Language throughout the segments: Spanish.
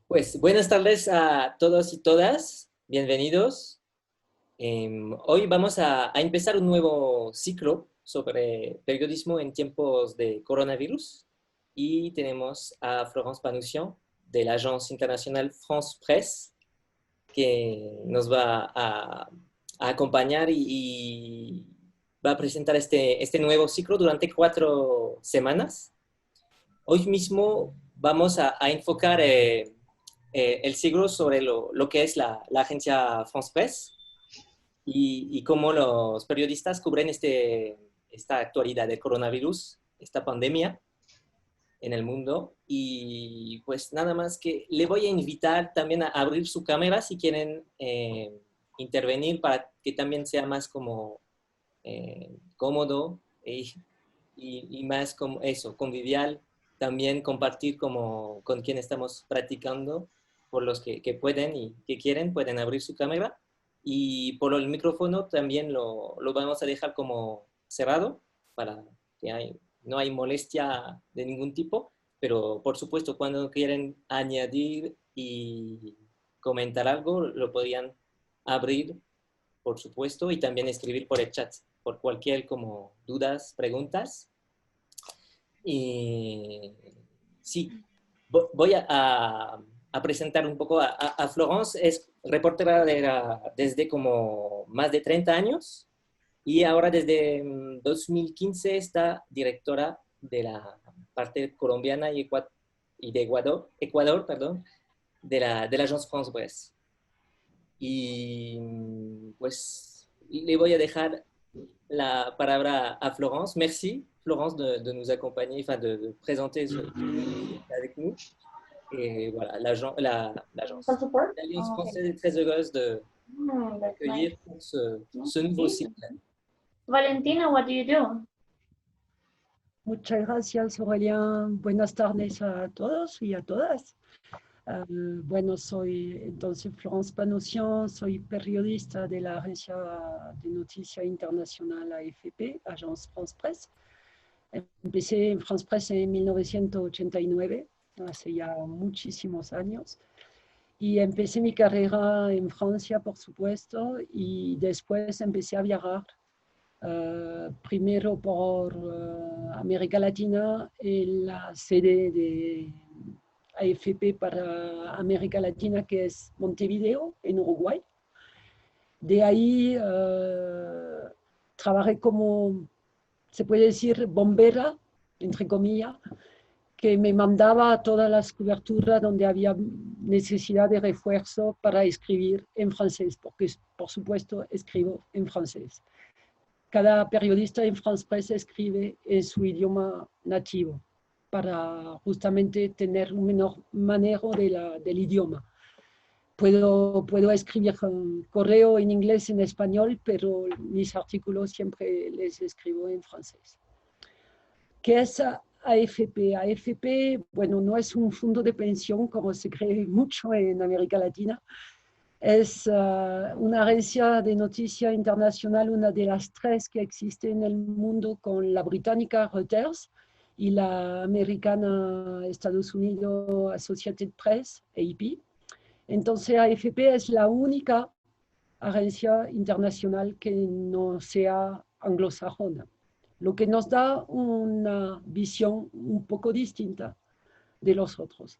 Pues buenas tardes a todos y todas, bienvenidos. Hoy vamos a empezar un nuevo ciclo sobre periodismo en tiempos de coronavirus y tenemos a Florence Panussian de la Agence Internacional France Presse que nos va a acompañar y va a presentar este nuevo ciclo durante 4 semanas. Hoy mismo vamos a enfocar el siglo sobre lo que es la agencia France Presse y cómo los periodistas cubren esta actualidad del coronavirus, esta pandemia en el mundo. Y pues nada más que le voy a invitar también a abrir su cámara si quieren intervenir para que también sea más como cómodo y más como eso, convivial, también compartir como con quien estamos practicando, por los que pueden y que quieren, pueden abrir su cámara. Y por el micrófono también lo vamos a dejar como cerrado para que no hay molestia de ningún tipo, pero por supuesto cuando quieren añadir y comentar algo, lo podrían abrir, por supuesto, y también escribir por el chat, por cualquier como dudas, preguntas. Y sí, voy a presentar un poco a Florence. Es reportera desde como más de 30 años y ahora desde 2015 está directora de la parte colombiana y de Ecuador, perdón, de la Agence France Presse. Y pues le voy a dejar la palabra à Florence. Merci, Florence, de nous accompagner, enfin de présenter ce avec nous. Et voilà, l'agence. Support? L'Alliance Oh, okay. française est très heureuse That's nice. d'accueillir pour ce nouveau cycle. Valentina, what do you do? Muchas gracias, Aurélien. Buenas tardes a todos y a todas. Bueno, soy entonces Florence Panussian, soy periodista de la agencia de noticia internacional AFP, Agence France Presse. Empecé en France Presse en 1989, hace ya muchísimos años. Y empecé mi carrera en Francia, por supuesto, y después empecé a viajar. Primero por América Latina, en la sede de AFP para América Latina, que es Montevideo, en Uruguay. De ahí trabajé como, se puede decir, bombera, entre comillas, que me mandaba a todas las coberturas donde había necesidad de refuerzo para escribir en francés, porque por supuesto escribo en francés. Cada periodista en France Presse escribe en su idioma nativo para justamente tener un menor manejo del idioma. Puedo escribir correo en inglés, en español, pero mis artículos siempre les escribo en francés. ¿Qué es AFP? AFP, bueno, no es un fondo de pensión como se cree mucho en América Latina. Es una agencia de noticia internacional, una de las 3 que existe en el mundo, con la británica Reuters y la americana Estados Unidos Associated Press, AP. Entonces AFP es la única agencia internacional que no sea anglosajona, lo que nos da una visión un poco distinta de los otros.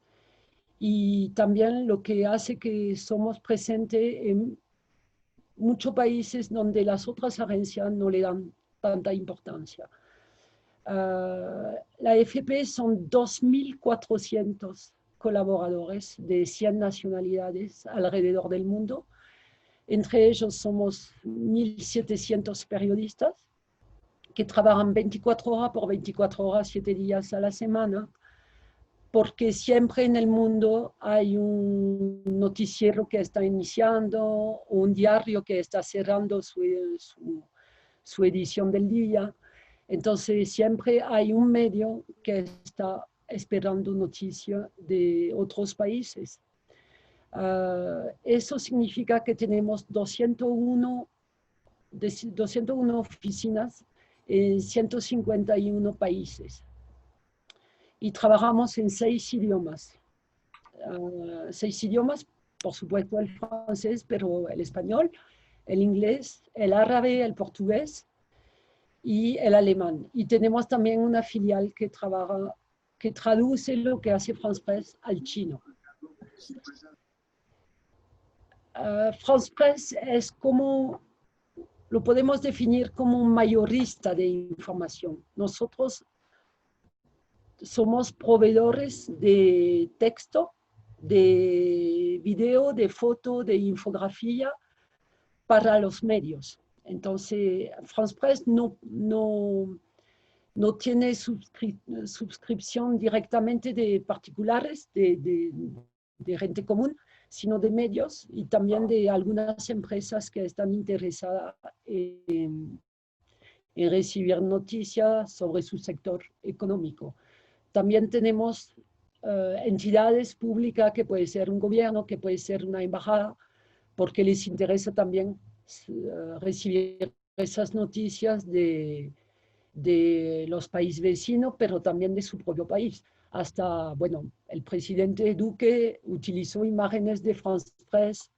Y también lo que hace que somos presentes en muchos países donde las otras agencias no le dan tanta importancia. La AFP son 2.400 colaboradores de 100 nacionalidades alrededor del mundo. Entre ellos somos 1.700 periodistas que trabajan 24 horas por 24 horas, 7 días a la semana, porque siempre en el mundo hay un noticiero que está iniciando, un diario que está cerrando su edición del día. Entonces siempre hay un medio que está esperando noticias de otros países. Eso significa que tenemos 201 oficinas en 151 países. Y trabajamos en 6 idiomas. 6 idiomas, por supuesto el francés, pero el español, el inglés, el árabe, el portugués y el alemán. Y tenemos también una filial que trabaja, que traduce lo que hace France Press al chino. France Press es como, lo podemos definir como un mayorista de información. Nosotros somos proveedores de texto, de video, de foto, de infografía para los medios. Entonces, France Press no tiene suscripción directamente de particulares, de gente común, sino de medios y también de algunas empresas que están interesadas en recibir noticias sobre su sector económico. También tenemos entidades públicas, que puede ser un gobierno, que puede ser una embajada, porque les interesa también recibir esas noticias de los países vecinos, pero también de su propio país. Hasta, bueno, el presidente Duque utilizó imágenes de France Press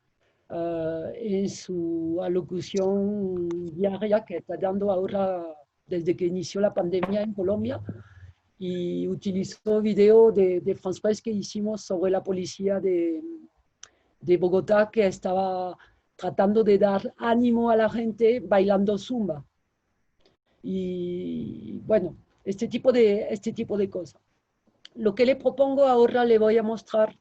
en su alocución diaria que está dando ahora desde que inició la pandemia en Colombia, y utilizó video de France Press que hicimos sobre la policía de Bogotá, que estaba tratando de dar ánimo a la gente bailando zumba. Y bueno, este tipo de cosas. Lo que le propongo ahora, le voy a mostrar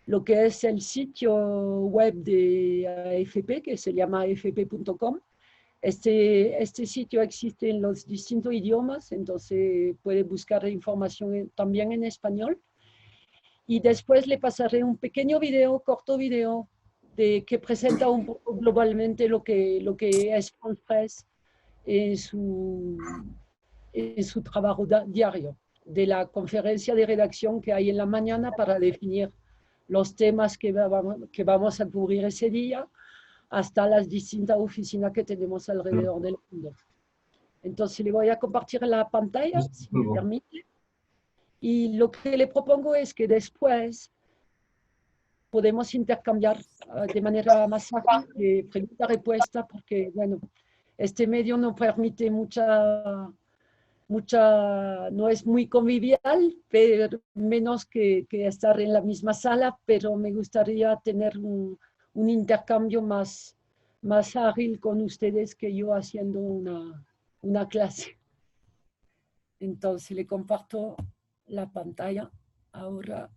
lo que es el sitio web de AFP, que se llama afp.com. Este sitio existe en los distintos idiomas, entonces puede buscar información también en español. Y después le pasaré un pequeño video, corto video, que presenta un poco globalmente lo que es France Press en su trabajo diario, de la conferencia de redacción que hay en la mañana para definir los temas que vamos a cubrir ese día, hasta las distintas oficinas que tenemos alrededor del mundo. Entonces le voy a compartir la pantalla, si me permite. Y lo que le propongo es que después podemos intercambiar de manera más fácil de pregunta-respuesta, porque, bueno, este medio no permite no es muy convivial, pero menos que estar en la misma sala, pero me gustaría tener un intercambio más ágil con ustedes que yo haciendo una clase. Entonces le comparto la pantalla ahora.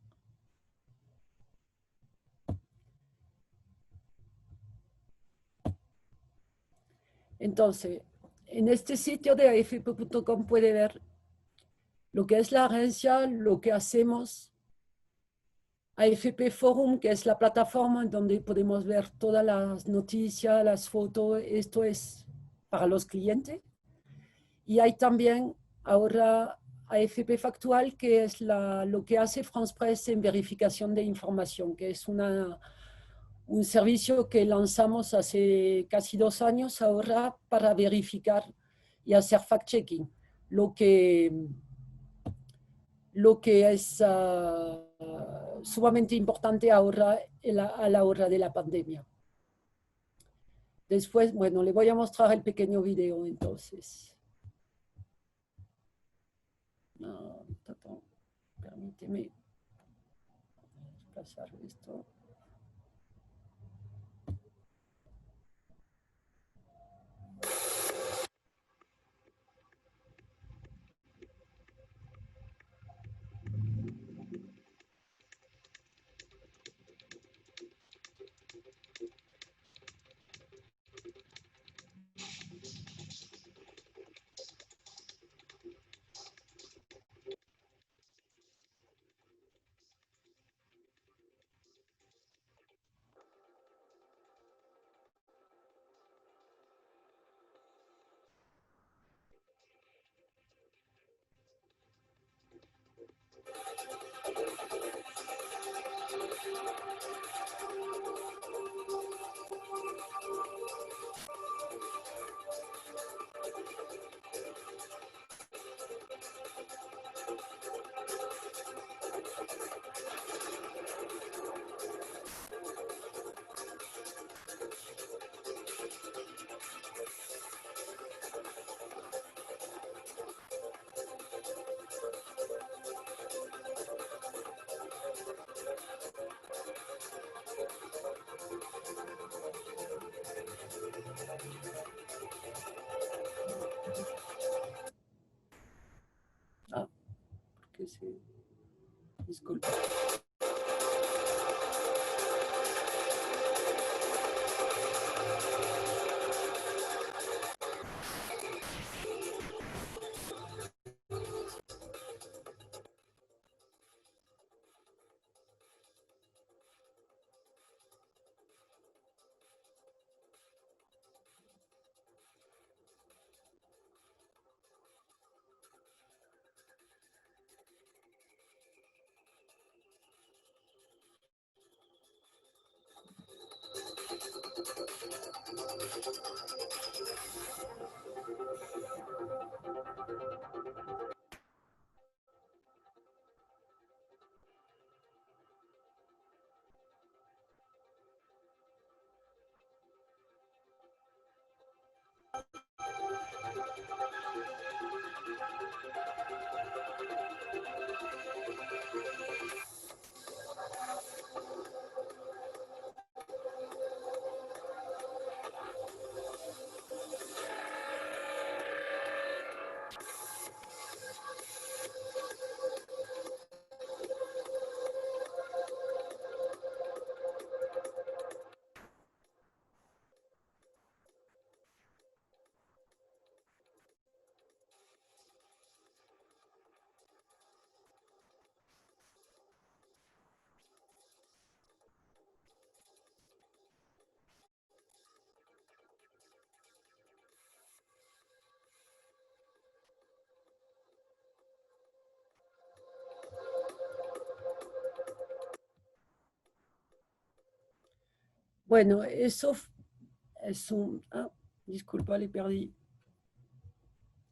Entonces, en este sitio de afp.com puede ver lo que es la agencia, lo que hacemos. AFP Forum, que es la plataforma en donde podemos ver todas las noticias, las fotos. Esto es para los clientes. Y hay también ahora AFP Factual, que es lo que hace France Press en verificación de información, que es un servicio que lanzamos hace casi 2 años ahora para verificar y hacer fact-checking, lo que es sumamente importante ahora a la hora de la pandemia. Después, bueno, le voy a mostrar el pequeño video entonces. No, permíteme pasar esto. que se... Disculpa. Bueno, eso es un... Ah, disculpa, le perdí.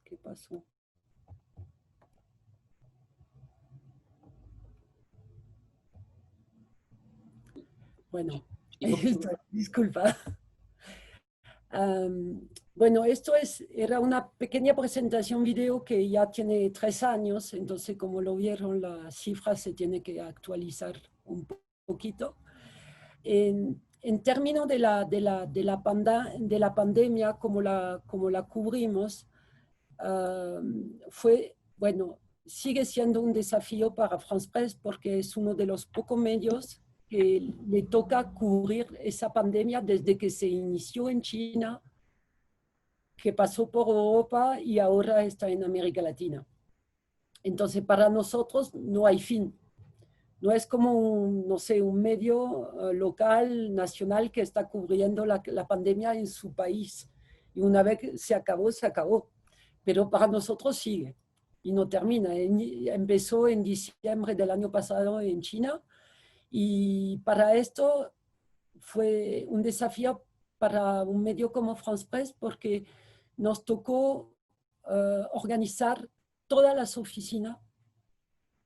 ¿Qué pasó? Bueno, disculpa. Bueno, era una pequeña presentación video que ya tiene 3 años, entonces como lo vieron, la cifra se tiene que actualizar un poquito. En términos de la pandemia, como la cubrimos, bueno, sigue siendo un desafío para France Press porque es uno de los pocos medios que le toca cubrir esa pandemia desde que se inició en China, que pasó por Europa y ahora está en América Latina. Entonces, para nosotros no hay fin. No es como no sé, un medio local, nacional, que está cubriendo la pandemia en su país. Y una vez que se acabó, se acabó. Pero para nosotros sigue y no termina. Empezó en diciembre del año pasado en China y para esto fue un desafío para un medio como France Press porque nos tocó organizar todas las oficinas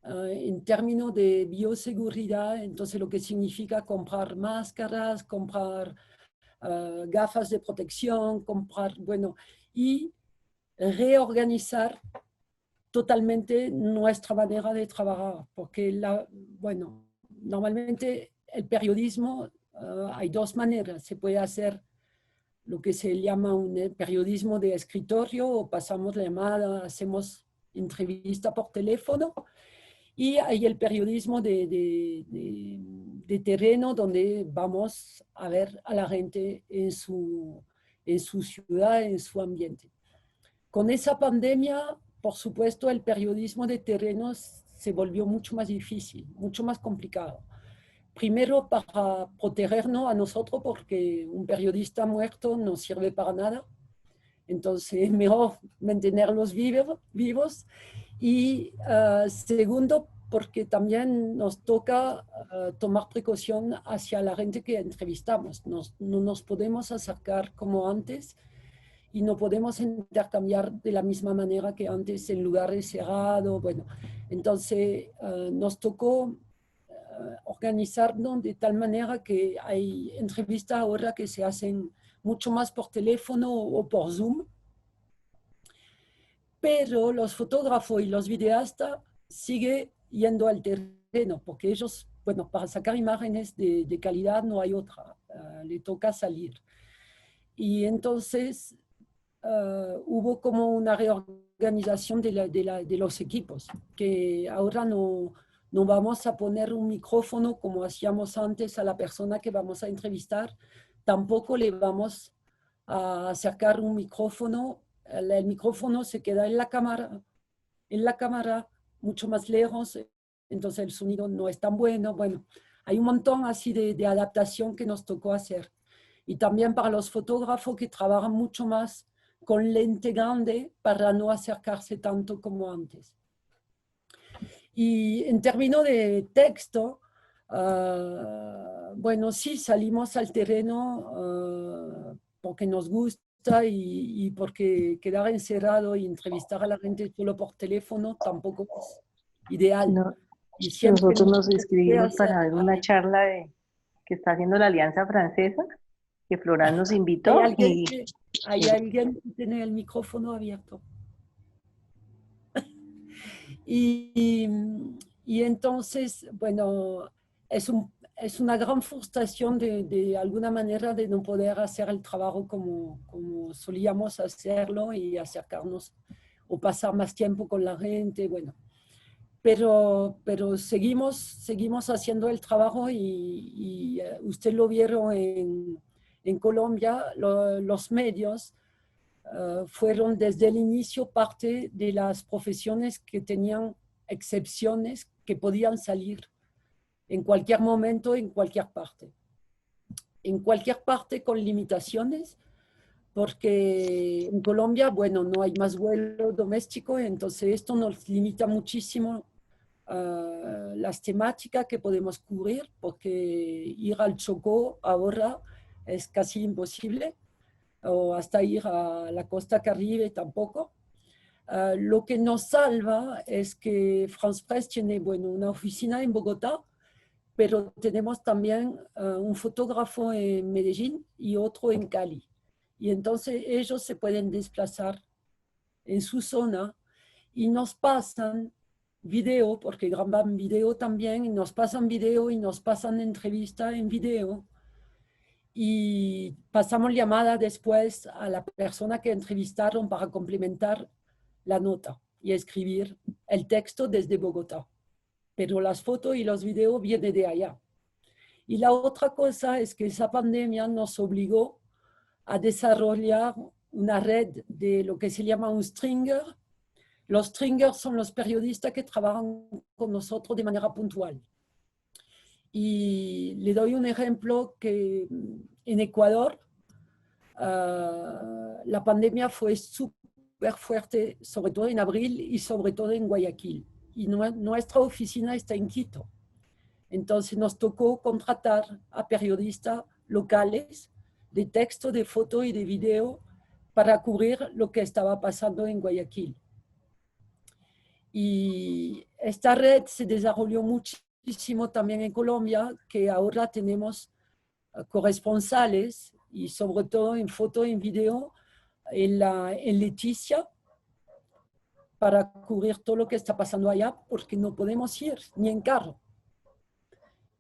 en términos de bioseguridad, entonces lo que significa comprar máscaras, comprar gafas de protección, bueno, y reorganizar totalmente nuestra manera de trabajar, porque bueno, normalmente el periodismo hay dos maneras, se puede hacer lo que se llama un periodismo de escritorio, o pasamos la llamada, hacemos entrevista por teléfono, y hay el periodismo de terreno, donde vamos a ver a la gente en su ciudad, en su ambiente. Con esa pandemia, por supuesto, el periodismo de terreno se volvió mucho más difícil, mucho más complicado. Primero, para protegernos a nosotros, porque un periodista muerto no sirve para nada. Entonces, mejor mantenerlos vivos. Y segundo, porque también nos toca tomar precaución hacia la gente que entrevistamos. No nos podemos acercar como antes y no podemos intercambiar de la misma manera que antes en lugares cerrados. Bueno, entonces nos tocó organizarnos de tal manera que hay entrevistas ahora que se hacen mucho más por teléfono o por Zoom, pero los fotógrafos y los videastas siguen yendo al terreno, porque ellos, bueno, para sacar imágenes de calidad no hay otra, le toca salir. Y entonces hubo como una reorganización organización de los equipos, que ahora no vamos a poner un micrófono como hacíamos antes a la persona que vamos a entrevistar, tampoco le vamos a acercar un micrófono, el micrófono se queda en la cámara mucho más lejos, entonces el sonido no es tan bueno. Bueno, hay un montón así de adaptación que nos tocó hacer. Y también para los fotógrafos que trabajan mucho más con lente grande para no acercarse tanto como antes. Y en términos de texto, bueno, sí, salimos al terreno porque nos gusta y porque quedar encerrado y entrevistar a la gente solo por teléfono tampoco es ideal. No, Y siempre nosotros nos nos inscribimos hacer para ver una charla que está haciendo la Alianza Francesa, que Florán nos invitó hay alguien que tiene el micrófono abierto. Y entonces, bueno, es una gran frustración de alguna manera de no poder hacer el trabajo como solíamos hacerlo y acercarnos o pasar más tiempo con la gente, bueno. Pero seguimos haciendo el trabajo y usted lo vieron en Colombia, los medios fueron desde el inicio parte de las profesiones que tenían excepciones que podían salir en cualquier momento, en cualquier parte. En cualquier parte con limitaciones, porque en Colombia, bueno, no hay más vuelo doméstico, entonces esto nos limita muchísimo las temáticas que podemos cubrir, porque ir al Chocó ahora es casi imposible, o hasta ir a la costa caribe tampoco. Lo que nos salva es que France Press tiene, bueno, una oficina en Bogotá, pero tenemos también un fotógrafo en Medellín y otro en Cali. Y entonces ellos se pueden desplazar en su zona y nos pasan video, porque graban video también, y nos pasan video y nos pasan entrevista en video. Y pasamos llamada después a la persona que entrevistaron para complementar la nota y escribir el texto desde Bogotá. Pero las fotos y los videos vienen de allá. Y la otra cosa es que esa pandemia nos obligó a desarrollar una red de lo que se llama un stringer. Los stringers son los periodistas que trabajan con nosotros de manera puntual. Y le doy un ejemplo que en Ecuador la pandemia fue súper fuerte, sobre todo en abril y sobre todo en Guayaquil. Y nuestra oficina está en Quito. Entonces nos tocó contratar a periodistas locales de texto, de foto y de video para cubrir lo que estaba pasando en Guayaquil. Y esta red se desarrolló muchísimo también en Colombia, que ahora tenemos corresponsales y sobre todo en foto y en video en Leticia para cubrir todo lo que está pasando allá porque no podemos ir ni en carro.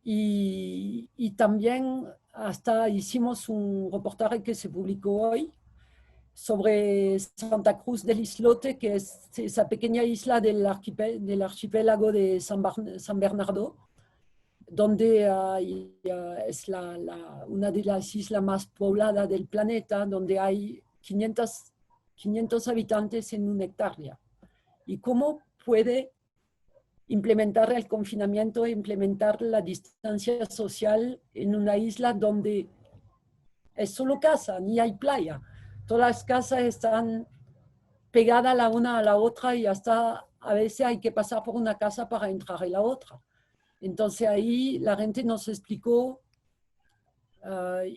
Y también hasta hicimos un reportaje que se publicó hoy sobre Santa Cruz del Islote, que es esa pequeña isla del archipiélago de San Bernardo, donde es una de las islas más pobladas del planeta, donde hay 500 habitantes en una hectárea. ¿Y cómo puede implementar el confinamiento, implementar la distancia social en una isla donde es solo casa, ni hay playa? Todas las casas están pegadas la una a la otra y hasta a veces hay que pasar por una casa para entrar en la otra. Entonces ahí la gente nos explicó,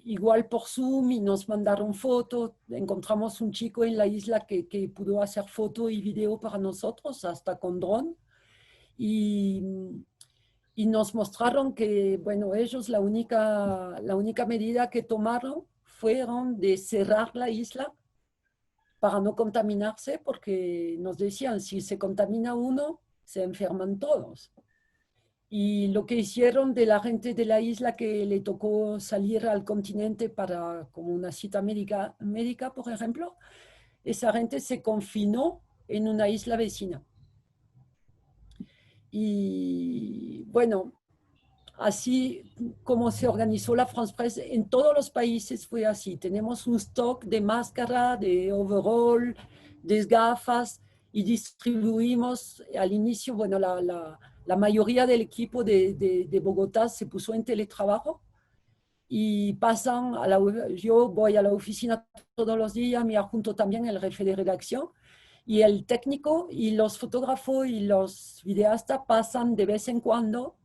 igual por Zoom, y nos mandaron fotos. Encontramos un chico en la isla que pudo hacer foto y video para nosotros, hasta con dron. Y nos mostraron que, bueno, ellos la única medida que tomaron fueron de cerrar la isla para no contaminarse, porque nos decían, si se contamina uno, se enferman todos. Y lo que hicieron de la gente de la isla que le tocó salir al continente para como una cita médica, por ejemplo, esa gente se confinó en una isla vecina. Y bueno, así como se organizó la France Press, en todos los países fue así. Tenemos un stock de máscara, de overall, de gafas y distribuimos al inicio, bueno, la mayoría del equipo de Bogotá se puso en teletrabajo y pasan a yo voy a la oficina todos los días, me adjunto también el jefe de redacción y el técnico y los fotógrafos y los videastas pasan de vez en cuando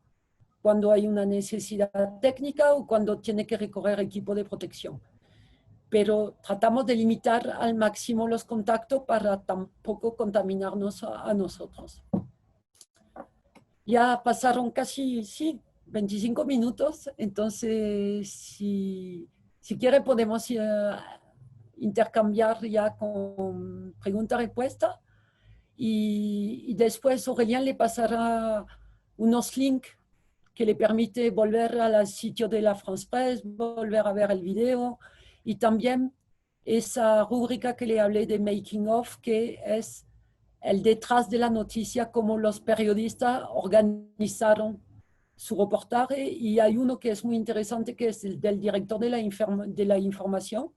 hay una necesidad técnica o cuando tiene que recorrer equipo de protección. Pero tratamos de limitar al máximo los contactos para tampoco contaminarnos a nosotros. Ya pasaron casi, sí, 25 minutos, entonces si quiere podemos intercambiar ya con pregunta-respuesta y después Aurélien le pasará unos links que le permite volver al sitio de la France Press, volver a ver el video y también esa rúbrica que le hablé de Making of, que es el detrás de la noticia, cómo los periodistas organizaron su reportaje y hay uno que es muy interesante que es el del director de la información,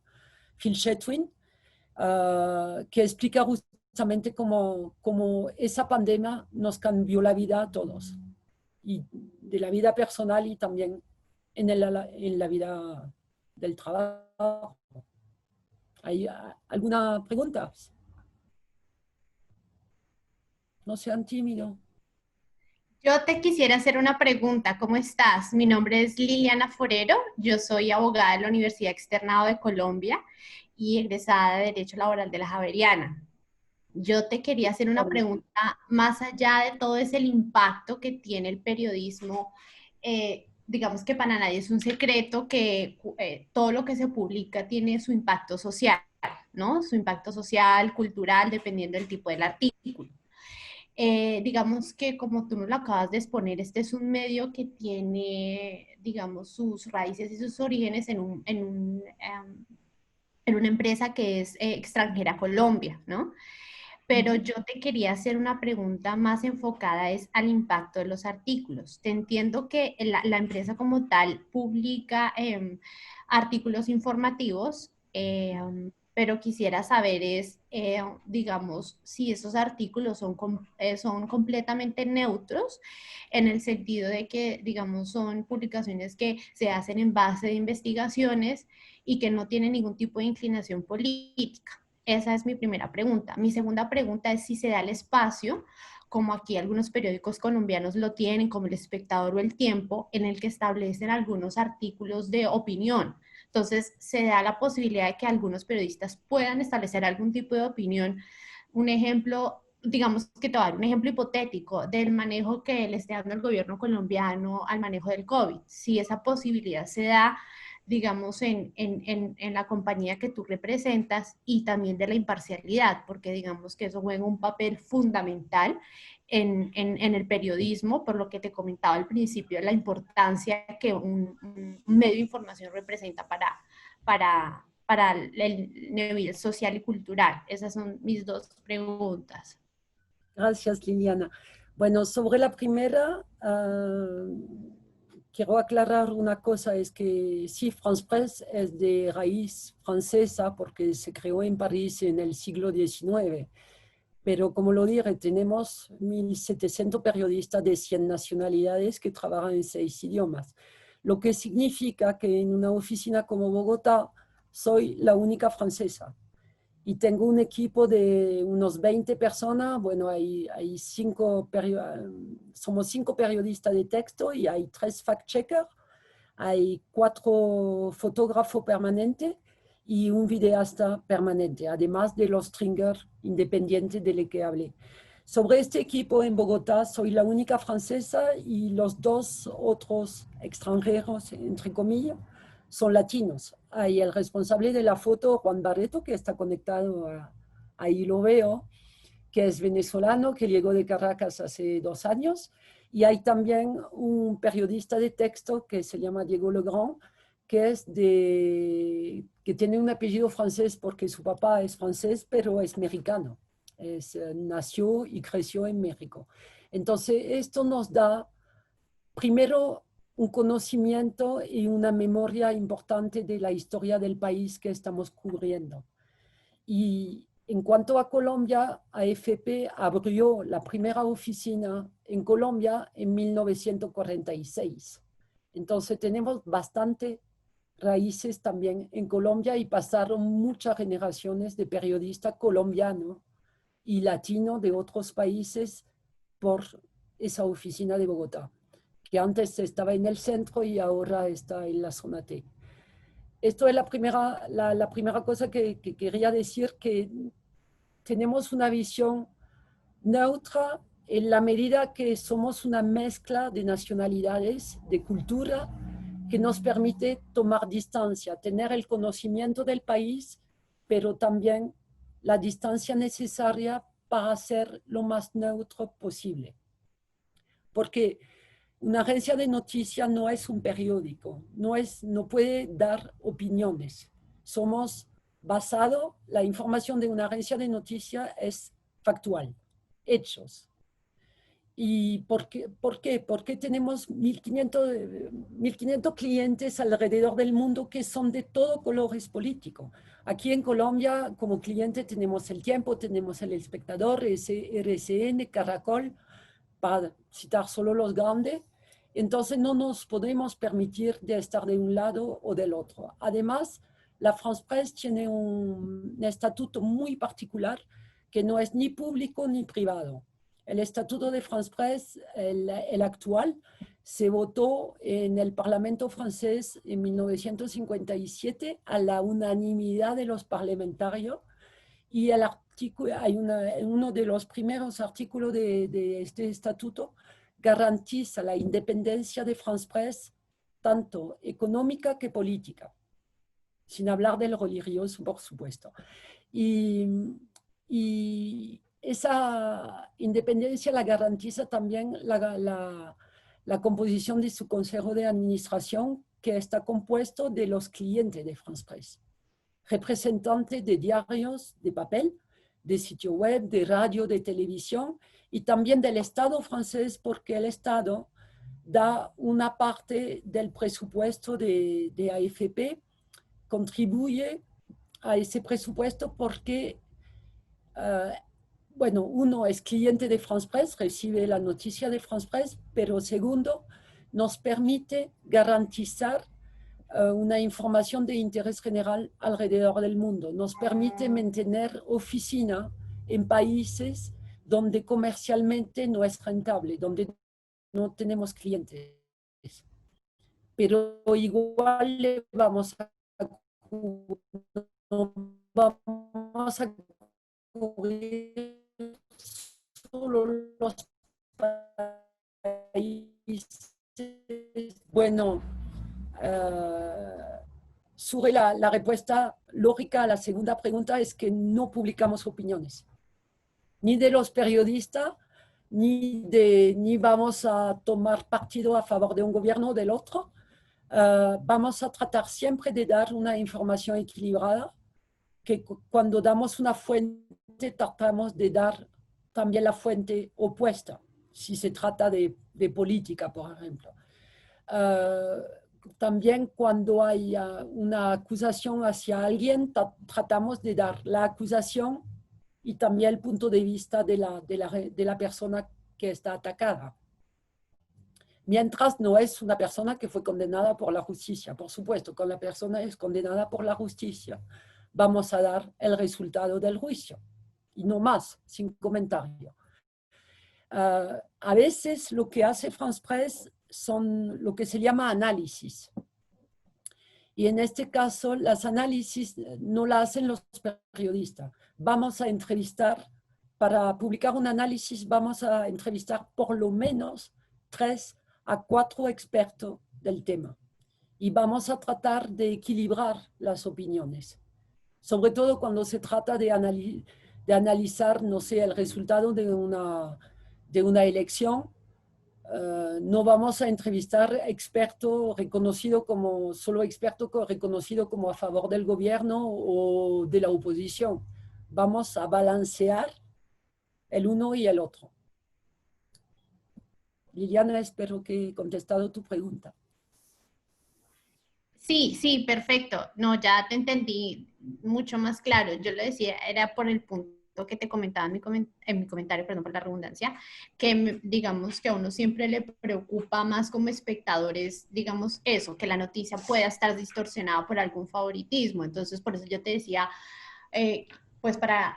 Phil Chetwin, que explica justamente cómo esa pandemia nos cambió la vida a todos. Y de la vida personal y también en la vida del trabajo. ¿Hay alguna pregunta? No sean tímidos. Yo te quisiera hacer una pregunta. ¿Cómo estás? Mi nombre es Liliana Forero. Yo soy abogada de la Universidad Externado de Colombia y egresada de Derecho Laboral de la Javeriana. Yo te quería hacer una pregunta más allá de todo ese el impacto que tiene el periodismo. Digamos que para nadie es un secreto que todo lo que se publica tiene su impacto social, ¿no? Su impacto social, cultural, dependiendo del tipo del artículo. Digamos que como tú nos lo acabas de exponer, este es un medio que tiene, digamos, sus raíces y sus orígenes en una empresa que es extranjera a Colombia, ¿no? Pero yo te quería hacer una pregunta más enfocada es al impacto de los artículos. Te entiendo que la empresa como tal publica artículos informativos, pero quisiera saber digamos, si esos artículos son completamente neutros en el sentido de que, digamos, son publicaciones que se hacen en base de investigaciones y que no tienen ningún tipo de inclinación política. Esa es mi primera pregunta. Mi segunda pregunta es si se da el espacio, como aquí algunos periódicos colombianos lo tienen, como El Espectador o El Tiempo, en el que establecen algunos artículos de opinión. Entonces, se da la posibilidad de que algunos periodistas puedan establecer algún tipo de opinión. Un ejemplo, digamos que te voy a dar un ejemplo hipotético del manejo que le esté dando el gobierno colombiano al manejo del COVID. Si esa posibilidad se da, digamos, en la compañía que tú representas y también de la imparcialidad, porque digamos que eso juega un papel fundamental en el periodismo, por lo que te comentaba al principio, la importancia que un medio de información representa para el nivel social y cultural. Esas son mis dos preguntas. Gracias, Liliana. Bueno, sobre la primera, quiero aclarar una cosa, es que sí, France Press es de raíz francesa porque se creó en París en el siglo XIX, pero como lo dije, tenemos 1.700 periodistas de 100 nacionalidades que trabajan en 6 idiomas, lo que significa que en una oficina como Bogotá soy la única francesa. Y tengo un equipo de unos 20 personas, bueno, somos 5 periodistas de texto y hay 3 fact-checkers, hay 4 fotógrafos permanentes y un videasta permanente, además de los stringers independientes de los que hablé. Sobre este equipo en Bogotá soy la única francesa y los 2 otros extranjeros, entre comillas, son latinos. Hay el responsable de la foto, Juan Barreto, que está conectado, ahí lo veo, que es venezolano, que llegó de Caracas hace 2 años. Y hay también un periodista de texto que se llama Diego Legrand, que tiene un apellido francés porque su papá es francés, pero es mexicano. nació y creció en México. Entonces, esto nos da, primero, un conocimiento y una memoria importante de la historia del país que estamos cubriendo. Y en cuanto a Colombia, AFP abrió la primera oficina en Colombia en 1946. Entonces tenemos bastante raíces también en Colombia y pasaron muchas generaciones de periodistas colombianos y latinos de otros países por esa oficina de Bogotá, que antes estaba en el centro y ahora está en la zona T. Esto es la primera cosa que quería decir, que tenemos una visión neutra en la medida que somos una mezcla de nacionalidades, de cultura, que nos permite tomar distancia, tener el conocimiento del país, pero también la distancia necesaria para ser lo más neutro posible. Porque una agencia de noticias no es un periódico, no puede dar opiniones. Somos basados, la información de una agencia de noticias es factual, hechos. ¿Y por qué? Porque tenemos 1.500 clientes alrededor del mundo que son de todo colores políticos. Aquí en Colombia, como cliente, tenemos El Tiempo, tenemos El Espectador, RCN, Caracol, para citar solo los grandes. Entonces no nos podemos permitir de estar de un lado o del otro. Además, la France Presse tiene un estatuto muy particular que no es ni público ni privado. El estatuto de France Presse, el actual, se votó en el Parlamento francés en 1957 a la unanimidad de los parlamentarios, y el artículo, uno de los primeros artículos de este estatuto garantiza la independencia de France Presse, tanto económica que política, sin hablar del religioso, por supuesto. Y esa independencia la garantiza también la composición de su consejo de administración, que está compuesto de los clientes de France Presse, representantes de diarios de papel, de sitio web, de radio, de televisión, y también del Estado francés, porque el Estado da una parte del presupuesto de AFP, contribuye a ese presupuesto porque, bueno, uno es cliente de France Presse, recibe la noticia de France Presse, pero segundo, nos permite garantizar una información de interés general alrededor del mundo. Nos permite mantener oficina en países donde comercialmente no es rentable, donde no tenemos clientes. Pero igual le vamos a cubrir solo los países. Bueno, sobre la respuesta lógica a la segunda pregunta es que no publicamos opiniones, ni de los periodistas, ni vamos a tomar partido a favor de un gobierno o del otro. Vamos a tratar siempre de dar una información equilibrada, que cuando damos una fuente tratamos de dar también la fuente opuesta, si se trata de política, por ejemplo. También cuando hay una acusación hacia alguien, tratamos de dar la acusación y también el punto de vista de la persona que está atacada. Mientras no es una persona que fue condenada por la justicia. Por supuesto, cuando la persona es condenada por la justicia, vamos a dar el resultado del juicio. Y no más, sin comentario. A veces lo que hace France Presse son lo que se llama análisis. Y en este caso, las análisis no las hacen los periodistas. Vamos a entrevistar, para publicar un análisis, vamos a entrevistar por lo menos 3 a 4 expertos del tema. Y vamos a tratar de equilibrar las opiniones. Sobre todo cuando se trata de analizar, no sé, el resultado de una elección. No vamos a entrevistar experto reconocido como a favor del gobierno o de la oposición. Vamos a balancear el uno y el otro. Liliana, espero que he contestado tu pregunta. Sí, sí, perfecto. No, ya te entendí mucho más claro. Yo lo decía, era por el punto que te comentaba en mi comentario, perdón por la redundancia, que digamos que a uno siempre le preocupa más como espectadores, digamos eso, que la noticia pueda estar distorsionada por algún favoritismo. Entonces, por eso yo te decía, pues para,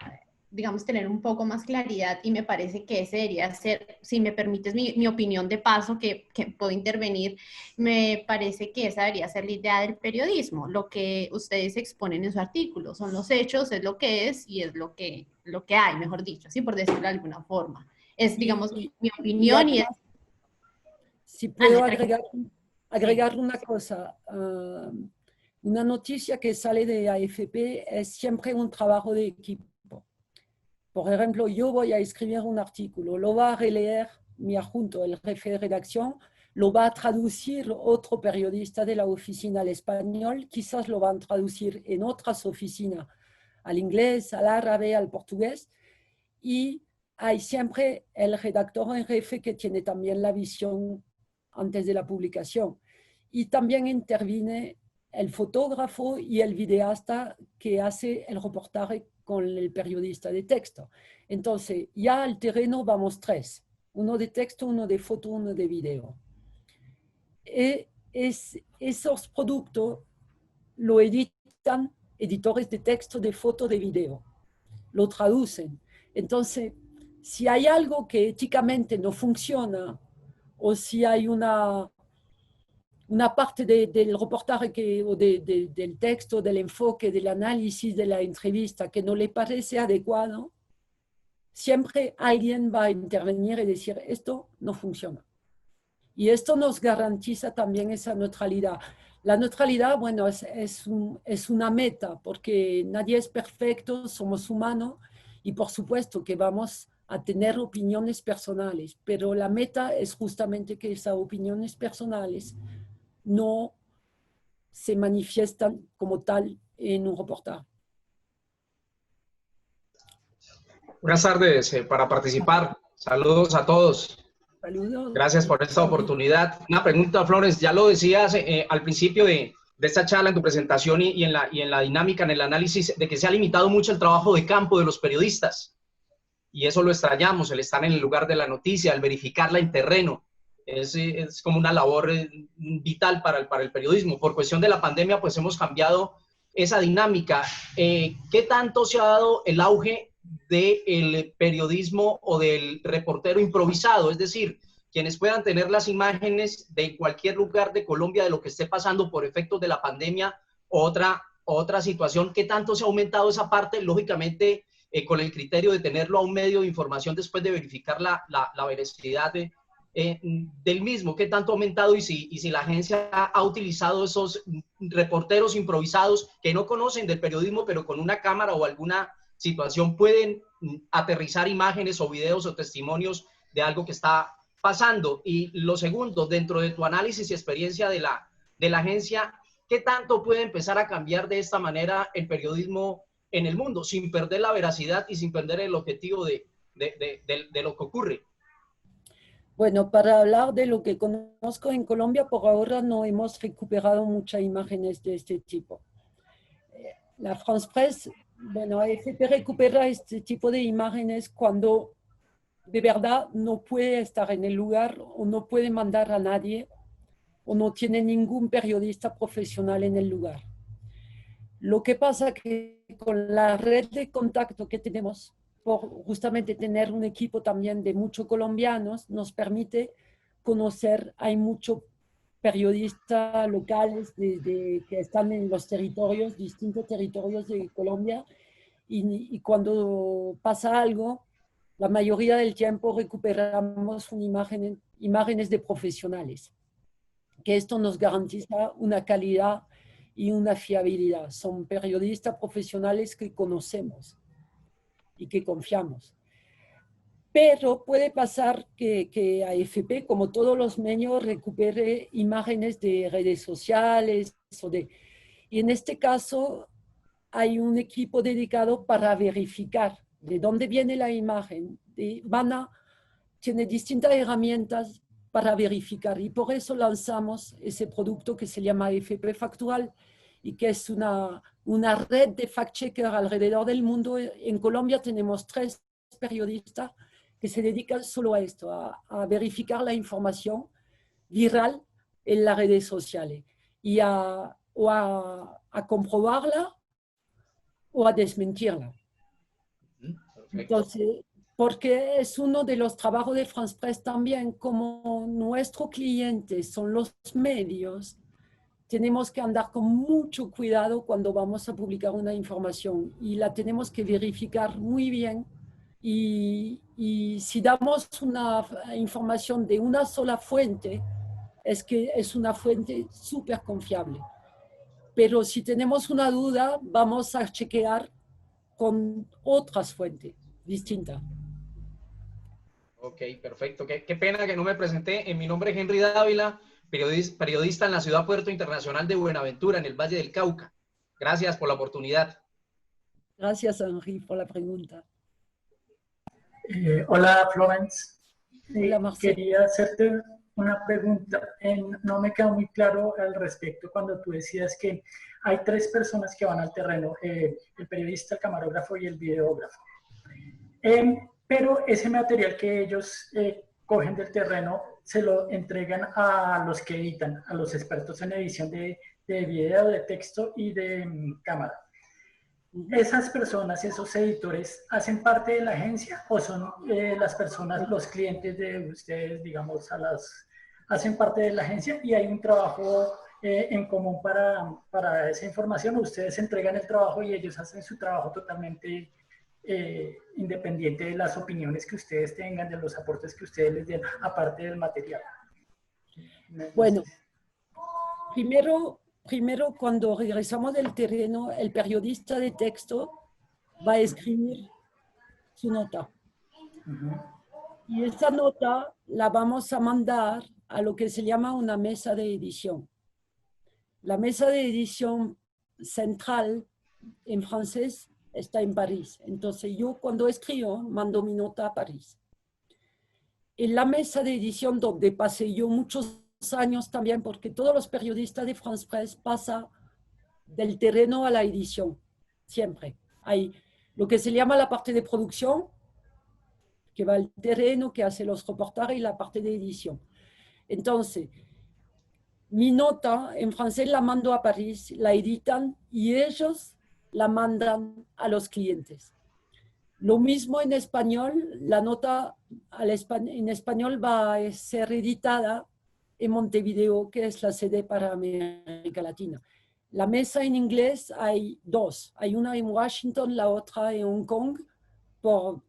digamos, tener un poco más claridad, y me parece que ese debería ser, si me permites mi opinión de paso, que puedo intervenir, me parece que esa debería ser la idea del periodismo. Lo que ustedes exponen en su artículo son los hechos, es lo que es y es lo que hay, mejor dicho, ¿sí? Por decirlo de alguna forma. Es, digamos, mi opinión y es... además, si Ana, puedo sí. agregar una cosa, una noticia que sale de AFP es siempre un trabajo de equipo. Por ejemplo, yo voy a escribir un artículo, lo va a releer mi adjunto, el jefe de redacción, lo va a traducir otro periodista de la oficina al español, quizás lo van a traducir en otras oficinas, al inglés, al árabe, al portugués, y hay siempre el redactor en jefe que tiene también la visión antes de la publicación. Y también interviene el fotógrafo y el videasta que hace el reportaje con el periodista de texto. Entonces, ya al terreno vamos tres, uno de texto, uno de foto, uno de video. Esos productos lo editan editores de texto, de foto, de video. Lo traducen. Entonces, si hay algo que éticamente no funciona o si hay una parte del reportaje o del texto, del enfoque, del análisis de la entrevista que no le parece adecuado, siempre alguien va a intervenir y decir, esto no funciona. Y esto nos garantiza también esa neutralidad. La neutralidad, bueno, es una meta, porque nadie es perfecto, somos humanos, y por supuesto que vamos a tener opiniones personales, pero la meta es justamente que esas opiniones personales no se manifiestan como tal en un reportaje. Buenas tardes, para participar. Saludos a todos. Saludos. Gracias por esta oportunidad. Una pregunta, Flores, ya lo decías al principio de esta charla, en tu presentación y en la dinámica, en el análisis, de que se ha limitado mucho el trabajo de campo de los periodistas. Y eso lo extrañamos, el estar en el lugar de la noticia, el verificarla en terreno. Es como una labor vital para el periodismo. Por cuestión de la pandemia, pues hemos cambiado esa dinámica. ¿Qué tanto se ha dado el auge del periodismo o del reportero improvisado? Es decir, quienes puedan tener las imágenes de cualquier lugar de Colombia de lo que esté pasando por efectos de la pandemia o otra situación. ¿Qué tanto se ha aumentado esa parte? Lógicamente, con el criterio de tenerlo a un medio de información después de verificar la veracidad del mismo. ¿Qué tanto ha aumentado y si la agencia ha utilizado esos reporteros improvisados que no conocen del periodismo, pero con una cámara o alguna situación pueden aterrizar imágenes o videos o testimonios de algo que está pasando? Y lo segundo, dentro de tu análisis y experiencia de la agencia, ¿qué tanto puede empezar a cambiar de esta manera el periodismo en el mundo, sin perder la veracidad y sin perder el objetivo de lo que ocurre? Bueno, para hablar de lo que conozco en Colombia, por ahora no hemos recuperado muchas imágenes de este tipo. La France Presse, bueno, AFP recupera este tipo de imágenes cuando de verdad no puede estar en el lugar o no puede mandar a nadie o no tiene ningún periodista profesional en el lugar. Lo que pasa que con la red de contacto que tenemos, por justamente tener un equipo también de muchos colombianos, nos permite conocer, hay muchos periodistas locales que están en los territorios, distintos territorios de Colombia, y cuando pasa algo, la mayoría del tiempo recuperamos imágenes de profesionales, que esto nos garantiza una calidad y una fiabilidad. Son periodistas profesionales que conocemos y que confiamos. Pero puede pasar que AFP, como todos los medios, recupere imágenes de redes sociales. Y en este caso hay un equipo dedicado para verificar de dónde viene la imagen, tiene distintas herramientas para verificar y por eso lanzamos ese producto que se llama FP Factual y que es una red de fact-checkers alrededor del mundo. En Colombia tenemos 3 periodistas que se dedican solo a esto, a verificar la información viral en las redes sociales y a comprobarla o a desmentirla. Perfecto. Entonces, porque es uno de los trabajos de France Press también, como nuestros clientes son los medios, tenemos que andar con mucho cuidado cuando vamos a publicar una información y la tenemos que verificar muy bien. Y si damos una información de una sola fuente, es que es una fuente súper confiable. Pero si tenemos una duda, vamos a chequear con otras fuentes distintas. Ok, perfecto. Qué pena que no me presenté. Mi nombre es Henry Dávila, periodista en la Ciudad Puerto Internacional de Buenaventura, en el Valle del Cauca. Gracias por la oportunidad. Gracias, Henry, por la pregunta. Hola, Florence. Hola, Marcelo. Quería hacerte una pregunta. No me quedó muy claro al respecto cuando tú decías que hay 3 personas que van al terreno, el periodista, el camarógrafo y el videógrafo. Pero ese material que ellos cogen del terreno se lo entregan a los que editan, a los expertos en edición de video, de texto y de cámara. ¿Esas personas, esos editores, hacen parte de la agencia o son las personas, los clientes de ustedes, digamos, hacen parte de la agencia y hay un trabajo en común para esa información? ¿O ustedes entregan el trabajo y ellos hacen su trabajo totalmente independiente de las opiniones que ustedes tengan, de los aportes que ustedes les den, aparte del material? Bueno, primero, cuando regresamos del terreno, el periodista de texto va a escribir su nota. Y esta nota la vamos a mandar a lo que se llama una mesa de edición. La mesa de edición central en francés está en París. Entonces yo cuando escribo mando mi nota a París. En la mesa de edición donde pasé yo muchos años también, porque todos los periodistas de France Press pasan del terreno a la edición, siempre. Hay lo que se llama la parte de producción, que va al terreno, que hace los reportajes, y la parte de edición. Entonces, mi nota en francés la mando a París, la editan y ellos la mandan a los clientes. Lo mismo en español, la nota en español va a ser editada en Montevideo, que es la sede para América Latina. La mesa en inglés hay 2, hay una en Washington, la otra en Hong Kong, por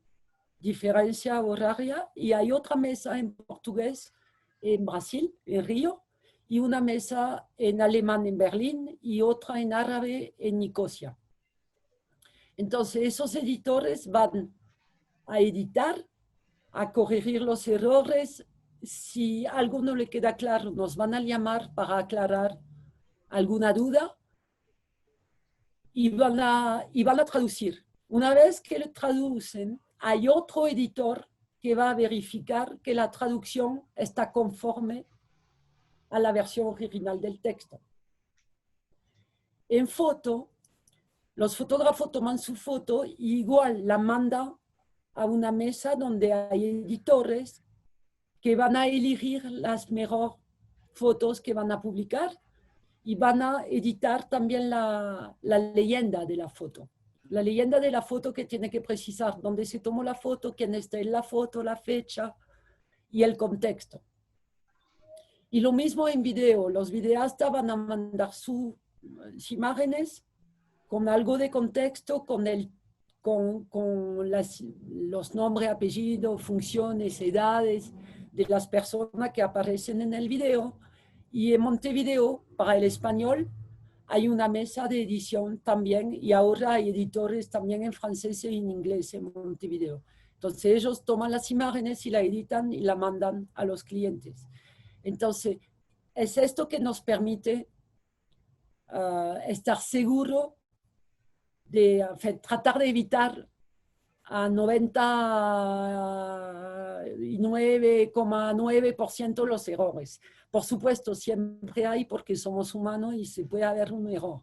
diferencia horaria, y hay otra mesa en portugués en Brasil, en Río, y una mesa en alemán en Berlín y otra en árabe en Nicosia. Entonces, esos editores van a editar, a corregir los errores. Si algo no le queda claro, nos van a llamar para aclarar alguna duda y van a traducir. Una vez que lo traducen, hay otro editor que va a verificar que la traducción está conforme a la versión original del texto. En foto, los fotógrafos toman su foto y igual la mandan a una mesa donde hay editores que van a elegir las mejores fotos que van a publicar y van a editar también la leyenda de la foto. La leyenda de la foto que tiene que precisar dónde se tomó la foto, quién está en la foto, la fecha y el contexto. Y lo mismo en video. Los videastas van a mandar sus imágenes con algo de contexto, con los nombres, apellidos, funciones, edades de las personas que aparecen en el video. Y en Montevideo, para el español, hay una mesa de edición también, y ahora hay editores también en francés y en inglés en Montevideo. Entonces ellos toman las imágenes y la editan y la mandan a los clientes. Entonces, es esto que nos permite estar seguro de tratar de evitar a 99,9% los errores. Por supuesto, siempre hay porque somos humanos y se puede haber un error.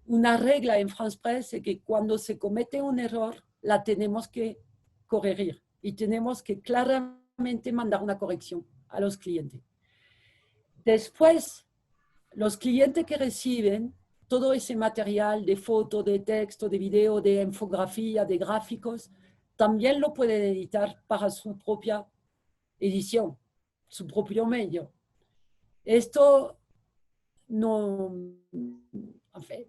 Una regla en France Press es que cuando se comete un error, la tenemos que corregir y tenemos que claramente mandar una corrección a los clientes. Después, los clientes que reciben todo ese material de foto, de texto, de video, de infografía, de gráficos, también lo pueden editar para su propia edición, su propio medio. Esto no, en fin,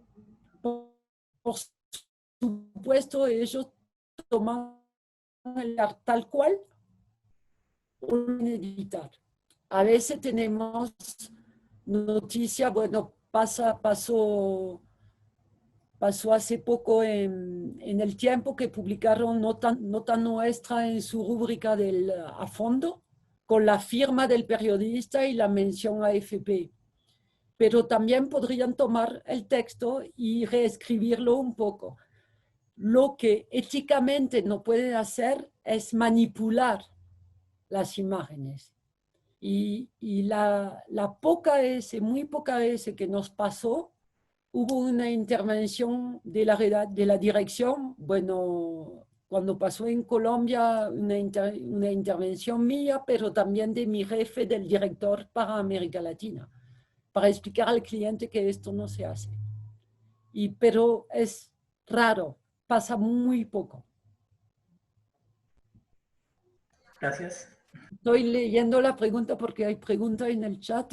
por supuesto, ellos toman el tal cual o lo editar. A veces tenemos noticias, bueno, pasó hace poco en El Tiempo que publicaron nota nuestra en su rúbrica a fondo, con la firma del periodista y la mención a AFP. Pero también podrían tomar el texto y reescribirlo un poco. Lo que éticamente no pueden hacer es manipular las imágenes. Y muy poca vez que nos pasó, hubo una intervención de la dirección, bueno, cuando pasó en Colombia, una intervención mía, pero también de mi jefe, del director para América Latina, para explicar al cliente que esto no se hace. Pero es raro, pasa muy poco. Gracias. Estoy leyendo la pregunta porque hay pregunta en el chat.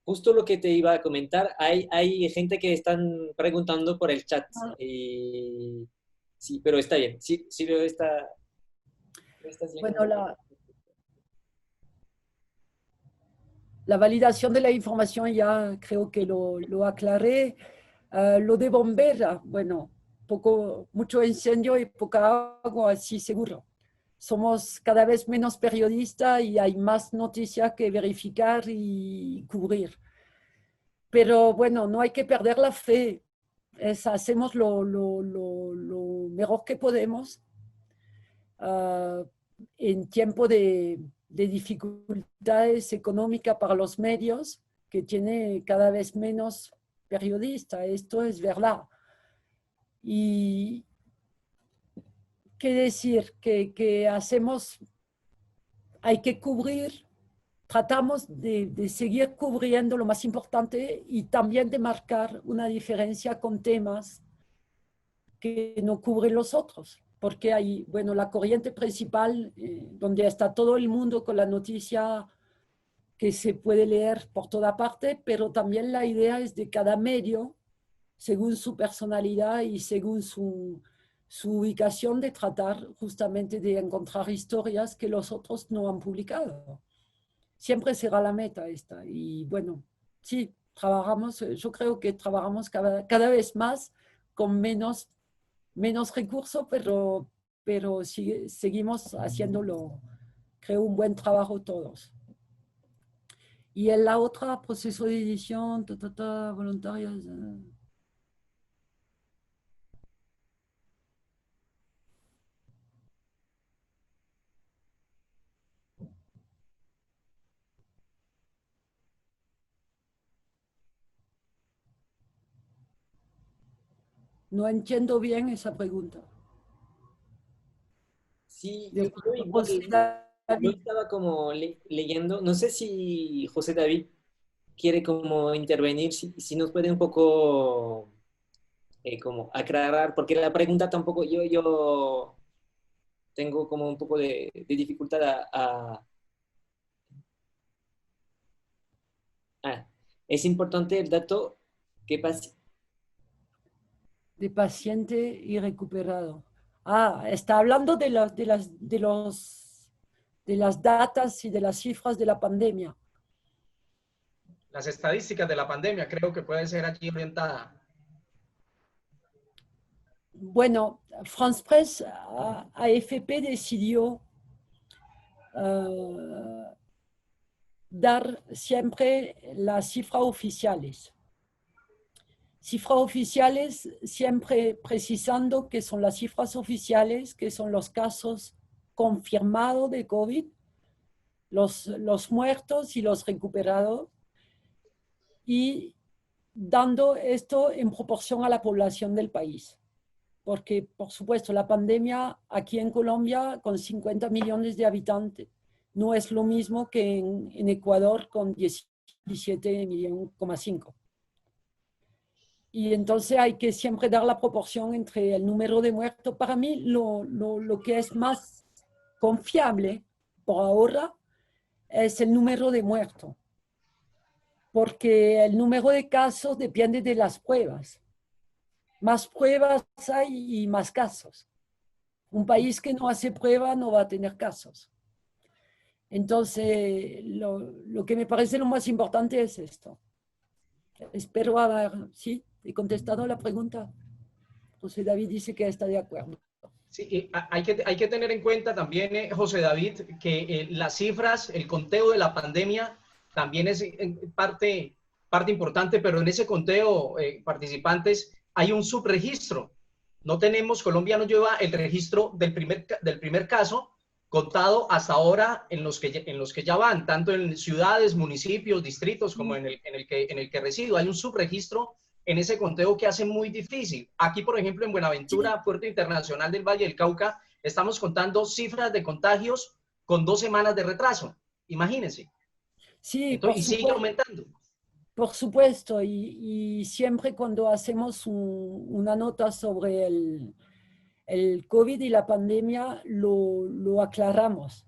Justo lo que te iba a comentar, hay gente que están preguntando por el chat. Sí, pero está bien. Sí, veo esta. Bueno, la validación de la información ya creo que lo aclaré. Lo de bombera, bueno, mucho incendio y poca agua, sí, seguro. Somos cada vez menos periodistas y hay más noticias que verificar y cubrir. Pero bueno, no hay que perder la fe. Hacemos lo mejor que podemos en tiempo de dificultades económicas para los medios, que tiene cada vez menos periodistas. Esto es verdad. Y qué decir, que hacemos, hay que cubrir, tratamos de seguir cubriendo lo más importante y también de marcar una diferencia con temas que no cubren los otros, porque hay, bueno, la corriente principal, donde está todo el mundo con la noticia que se puede leer por toda parte, pero también la idea es de cada medio, según su personalidad y según su ubicación, de tratar justamente de encontrar historias que los otros no han publicado. Siempre será la meta esta. Y bueno, sí, yo creo que trabajamos cada vez más con menos recursos, pero seguimos haciéndolo, creo, un buen trabajo todos. Y en la otra, proceso de edición, voluntarios. No entiendo bien esa pregunta. Sí, yo igual lo estaba como leyendo. No sé si José David quiere como intervenir, si nos puede un poco como aclarar, porque la pregunta tampoco, yo tengo como un poco de dificultad es importante el dato que pasa. De paciente y recuperado. Está hablando de las datas y de las cifras de la pandemia. Las estadísticas de la pandemia creo que puede ser aquí orientada. Bueno, France Press, AFP decidió dar siempre las cifras oficiales. Cifras oficiales, siempre precisando que son las cifras oficiales, que son los casos confirmados de COVID, los muertos y los recuperados, y dando esto en proporción a la población del país. Porque, por supuesto, la pandemia aquí en Colombia, con 50 millones de habitantes, no es lo mismo que en Ecuador con 17,5 millones. Y entonces hay que siempre dar la proporción entre el número de muertos. Para mí, lo que es más confiable por ahora es el número de muertos, porque el número de casos depende de las pruebas. Más pruebas hay y más casos. Un país que no hace prueba no va a tener casos. Entonces, lo que me parece lo más importante es esto. Espero haber, sí, he contestado la pregunta. José David dice que está de acuerdo. Sí, hay que tener en cuenta también, José David, que las cifras, el conteo de la pandemia también es parte importante, pero en ese conteo, participantes, hay un subregistro. No tenemos, Colombia no lleva el registro del primer caso contado hasta ahora en los que ya van, tanto en ciudades, municipios, distritos, como en el que resido. Hay un subregistro en ese conteo que hace muy difícil. Aquí, por ejemplo, en Buenaventura, Puerto Internacional del Valle del Cauca, estamos contando cifras de contagios con 2 semanas de retraso. Imagínense. Sí, entonces, y sigue aumentando. Por supuesto, y siempre cuando hacemos una nota sobre el COVID y la pandemia, lo aclaramos,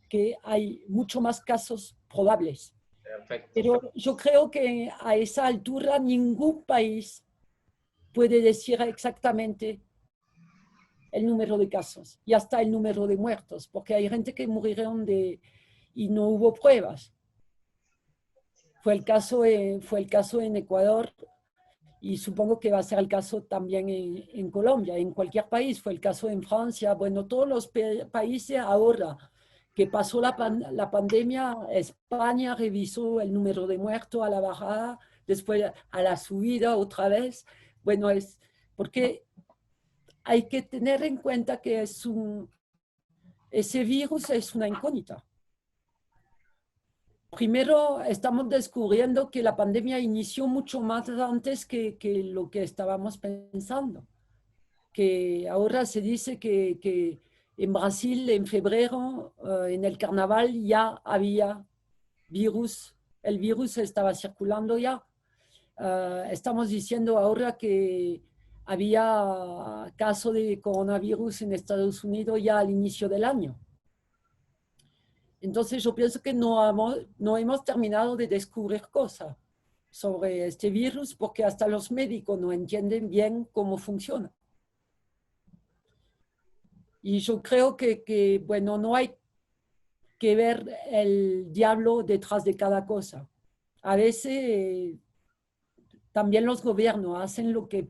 que hay mucho más casos probables. Perfecto. Pero yo creo que a esa altura ningún país puede decir exactamente el número de casos y hasta el número de muertos, porque hay gente que murieron y no hubo pruebas. Fue el caso en Ecuador y supongo que va a ser el caso también en Colombia, en cualquier país. Fue el caso en Francia. Bueno, todos los países ahora que pasó la pandemia, España revisó el número de muertos a la bajada, después a la subida otra vez. Bueno, es porque hay que tener en cuenta que ese virus es una incógnita. Primero, estamos descubriendo que la pandemia inició mucho más antes que lo que estábamos pensando. Que ahora se dice que en Brasil, en febrero, en el carnaval, ya había virus, el virus estaba circulando ya. Estamos diciendo ahora que había caso de coronavirus en Estados Unidos ya al inicio del año. Entonces yo pienso que no hemos terminado de descubrir cosas sobre este virus porque hasta los médicos no entienden bien cómo funciona. Y yo creo que bueno, no hay que ver el diablo detrás de cada cosa. A veces también los gobiernos hacen lo que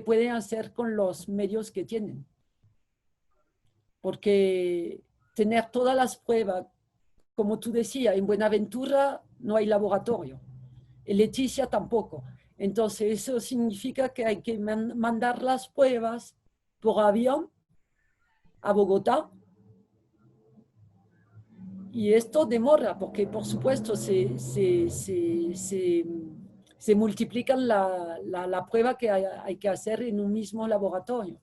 pueden hacer con los medios que tienen. Porque tener todas las pruebas, como tú decías, en Buenaventura no hay laboratorio, en Leticia tampoco. Entonces eso significa que hay que mandar las pruebas por avión a Bogotá. Y esto demora porque, por supuesto, se multiplican la prueba que hay que hacer en un mismo laboratorio.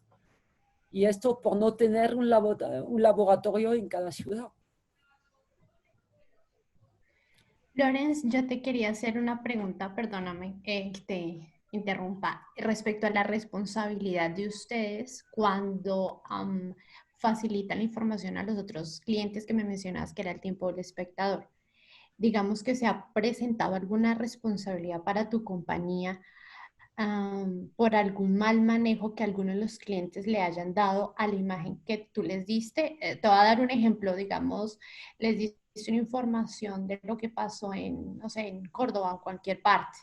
Y esto por no tener un laboratorio en cada ciudad. Lorenz, yo te quería hacer una pregunta, perdóname que te interrumpa, respecto a la responsabilidad de ustedes cuando facilitan la información a los otros clientes que me mencionabas, que era el tiempo del espectador. Digamos que se ha presentado alguna responsabilidad para tu compañía por algún mal manejo que algunos de los clientes le hayan dado a la imagen que tú les diste. Te voy a dar un ejemplo, digamos, les diste una información de lo que pasó no sé, en Córdoba o cualquier parte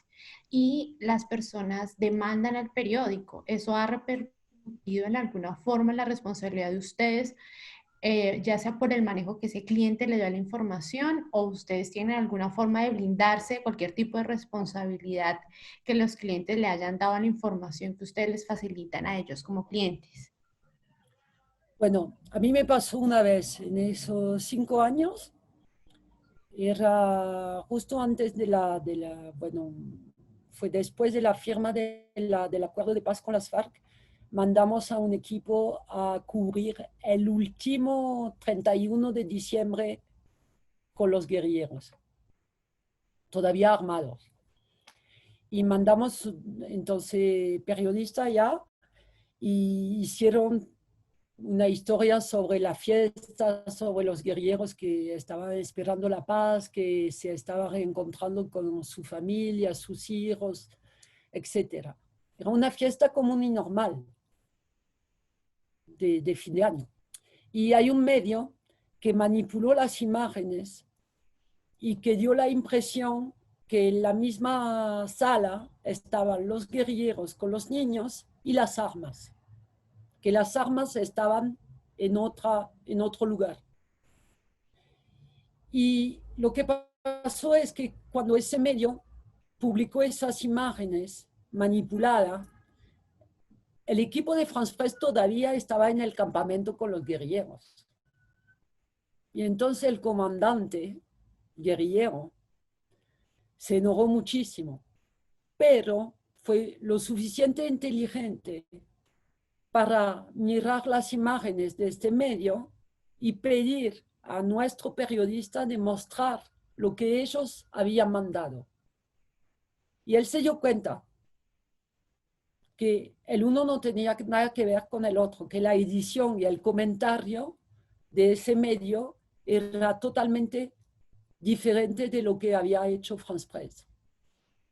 y las personas demandan al periódico. ¿Eso ha repercutido en alguna forma en la responsabilidad de ustedes ya sea por el manejo que ese cliente le da la información o ustedes tienen alguna forma de blindarse de cualquier tipo de responsabilidad que los clientes le hayan dado a la información que ustedes les facilitan a ellos como clientes. Bueno, a mí me pasó una vez en esos 5 años, era justo antes bueno, fue después de la firma del acuerdo de paz con las FARC, mandamos a un equipo a cubrir el último 31 de diciembre con los guerrilleros, todavía armados. Y mandamos entonces periodistas ya y hicieron una historia sobre la fiesta, sobre los guerrilleros que estaban esperando la paz, que se estaban reencontrando con su familia, sus hijos, etc. Era una fiesta común y normal de fin de año. Y hay un medio que manipuló las imágenes y que dio la impresión que en la misma sala estaban los guerrilleros con los niños y las armas, que las armas estaban en otro lugar. Y lo que pasó es que cuando ese medio publicó esas imágenes manipuladas, el equipo de France Press todavía estaba en el campamento con los guerrilleros. Y entonces el comandante guerrillero se enojó muchísimo, pero fue lo suficiente inteligente para mirar las imágenes de este medio y pedir a nuestro periodista de mostrar lo que ellos habían mandado. Y él se dio cuenta que el uno no tenía nada que ver con el otro, que la edición y el comentario de ese medio era totalmente diferente de lo que había hecho France Press.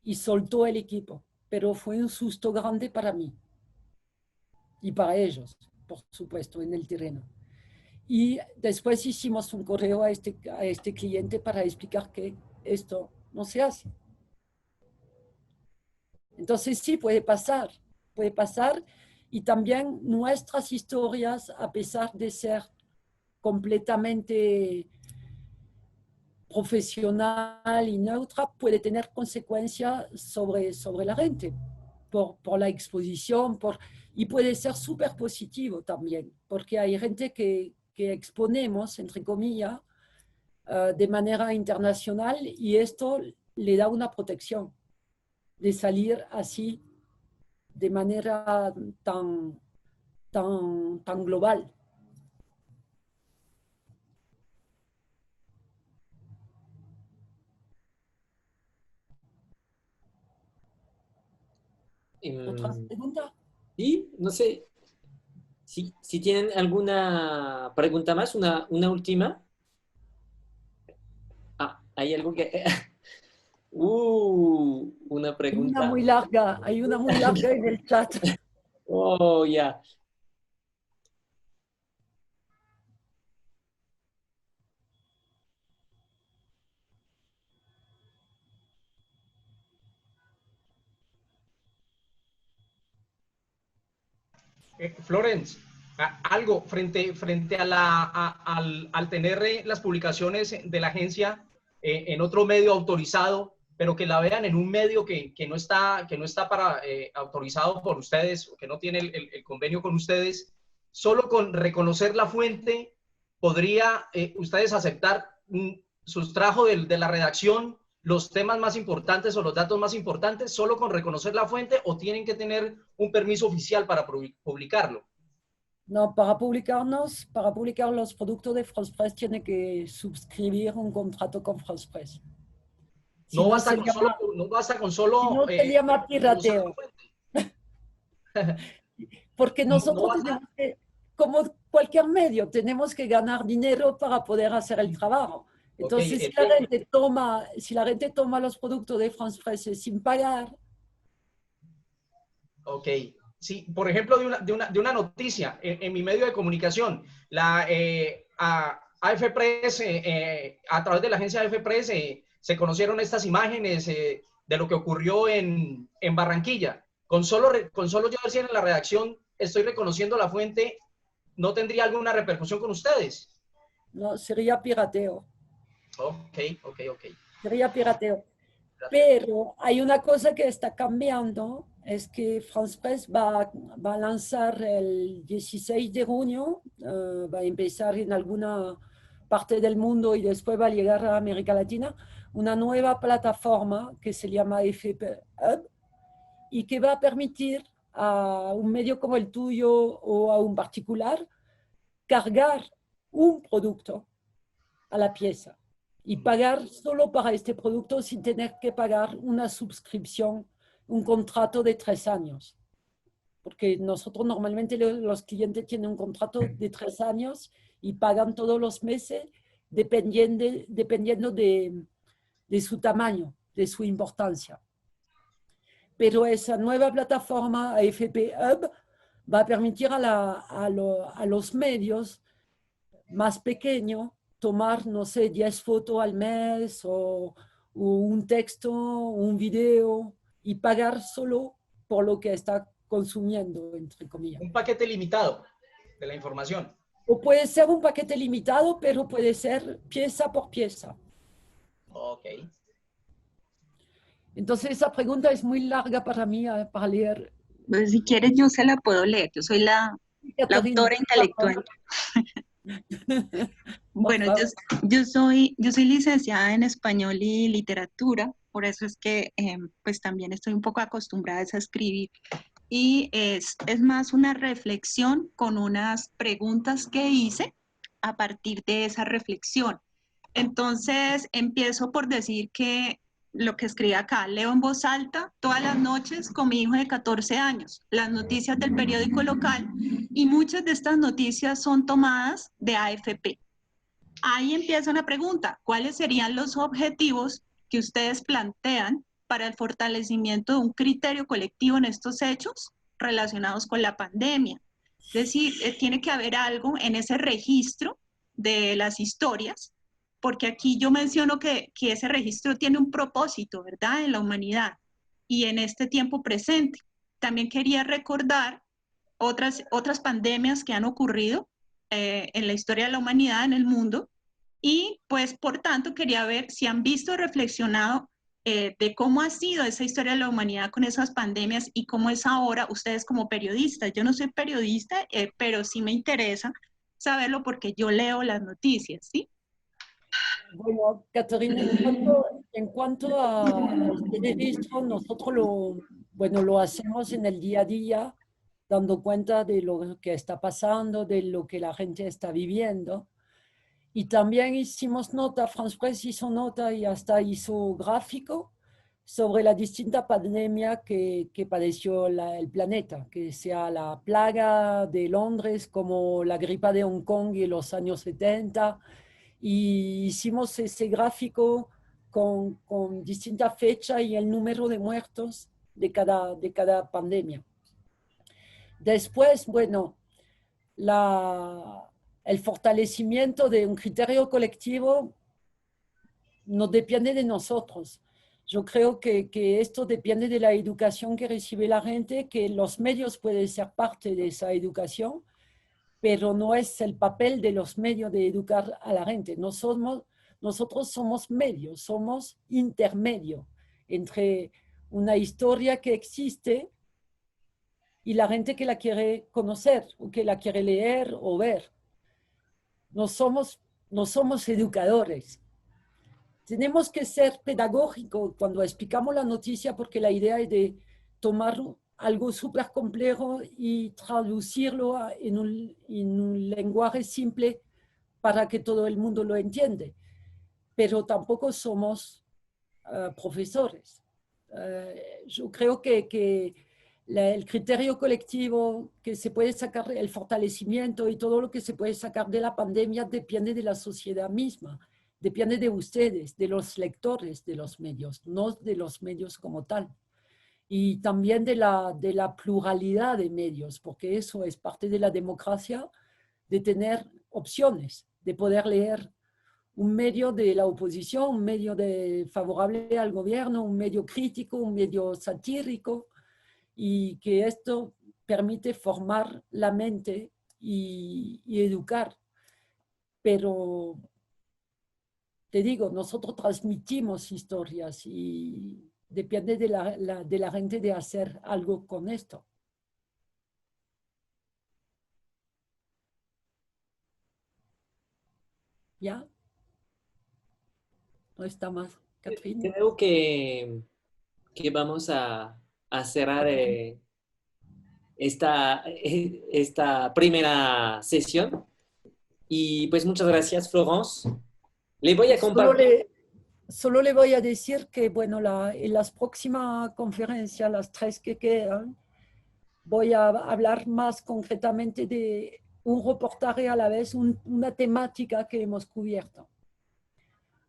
Y soltó el equipo, pero fue un susto grande para mí. Y para ellos, por supuesto, en el terreno. Y después hicimos un correo a este cliente para explicar que esto no se hace. Entonces sí, puede pasar, y también nuestras historias, a pesar de ser completamente profesional y neutra, puede tener consecuencias sobre la gente, por la exposición, y puede ser súper positivo también, porque hay gente que exponemos, entre comillas, de manera internacional, y esto le da una protección de salir así de manera tan global. ¿Otra pregunta? Sí, no sé. Si tienen alguna pregunta más, una última. Ah, hay algo que... una pregunta. Hay una muy larga en el chat. Oh, ya. Florence, algo frente al tener las publicaciones de la agencia en otro medio autorizado, pero que la vean en un medio que no está autorizado por ustedes, que no tiene el convenio con ustedes, solo con reconocer la fuente, ¿podría ustedes aceptar un sustrajo de la redacción los temas más importantes o los datos más importantes solo con reconocer la fuente, o tienen que tener un permiso oficial para publicarlo? No, para publicar los productos de France Press tiene que suscribir un contrato con France Press. Si no basta con solo si no se llama pirateo. Porque nosotros tenemos que, como cualquier medio, tenemos que ganar dinero para poder hacer el trabajo. Entonces, Okay, si la gente toma los productos de France Press sin pagar. Ok. Sí, por ejemplo, de una noticia en mi medio de comunicación, la AF Press, a través de la agencia AF Press, se conocieron estas imágenes de lo que ocurrió en Barranquilla. Con solo yo decir en la redacción, estoy reconociendo la fuente, no tendría alguna repercusión con ustedes. No, sería pirateo. Ok. Sería pirateo. Pero hay una cosa que está cambiando, es que France Press va a lanzar el 16 de junio, va a empezar en alguna parte del mundo y después va a llegar a América Latina, una nueva plataforma que se llama FP Hub y que va a permitir a un medio como el tuyo o a un particular cargar un producto a la pieza y pagar solo para este producto sin tener que pagar una suscripción, un contrato de 3 años. Porque nosotros normalmente los clientes tienen un contrato de 3 años y pagan todos los meses dependiendo de su tamaño, de su importancia. Pero esa nueva plataforma AFP Hub va a permitir a los medios más pequeños tomar, no sé, 10 fotos al mes o un texto, un video y pagar solo por lo que está consumiendo, entre comillas. Un paquete limitado de la información. O puede ser un paquete limitado, pero puede ser pieza por pieza. Ok. Entonces esa pregunta es muy larga para mí, para leer. Pues si quieres yo se la puedo leer, yo soy la autora intelectual. Bueno, yo soy licenciada en español y literatura, por eso es que pues también estoy un poco acostumbrada a escribir. Y es más una reflexión con unas preguntas que hice a partir de esa reflexión. Entonces empiezo por decir que lo que escribí acá, leo en voz alta todas las noches con mi hijo de 14 años, las noticias del periódico local y muchas de estas noticias son tomadas de AFP. Ahí empieza una pregunta, ¿cuáles serían los objetivos que ustedes plantean para el fortalecimiento de un criterio colectivo en estos hechos relacionados con la pandemia? Es decir, tiene que haber algo en ese registro de las historias, porque aquí yo menciono que ese registro tiene un propósito, ¿verdad?, en la humanidad y en este tiempo presente. También quería recordar otras pandemias que han ocurrido en la historia de la humanidad, en el mundo, y pues por tanto quería ver si han visto, reflexionado de cómo ha sido esa historia de la humanidad con esas pandemias y cómo es ahora ustedes como periodistas. Yo no soy periodista, pero sí me interesa saberlo porque yo leo las noticias, ¿sí? Bueno, Caterina, en cuanto a este registro, nosotros lo hacemos en el día a día, dando cuenta de lo que está pasando, de lo que la gente está viviendo. Y también hicimos nota, France Press hizo nota y hasta hizo gráfico sobre la distinta pandemia que padeció el planeta, que sea la plaga de Londres como la gripa de Hong Kong en los años 70, y hicimos ese gráfico con distinta fecha y el número de muertos de cada pandemia. Después, bueno, el fortalecimiento de un criterio colectivo no depende de nosotros. Yo creo que esto depende de la educación que recibe la gente, que los medios pueden ser parte de esa educación, pero no es el papel de los medios de educar a la gente. Nosotros somos medios, somos intermedios entre una historia que existe y la gente que la quiere conocer o que la quiere leer o ver. No somos educadores. Tenemos que ser pedagógicos cuando explicamos la noticia, porque la idea es de tomar algo súper complejo y traducirlo en un lenguaje simple para que todo el mundo lo entienda. Pero tampoco somos profesores. Yo creo que el criterio colectivo que se puede sacar, el fortalecimiento y todo lo que se puede sacar de la pandemia depende de la sociedad misma, depende de ustedes, de los lectores de los medios, no de los medios como tal. Y también de la pluralidad de medios, porque eso es parte de la democracia, de tener opciones, de poder leer un medio de la oposición, un medio favorable al gobierno, un medio crítico, un medio satírico, y que esto permite formar la mente y educar. Pero te digo, nosotros transmitimos historias y depende de la gente de hacer algo con esto. ¿Ya? No está más, Catherine. Creo que vamos a cerrar esta primera sesión. Y pues muchas gracias, Florence. Le voy a compartir. Solo le voy a decir que, bueno, en las próximas conferencias, las 3 que quedan, voy a hablar más concretamente de un reportaje a la vez, una temática que hemos cubierto.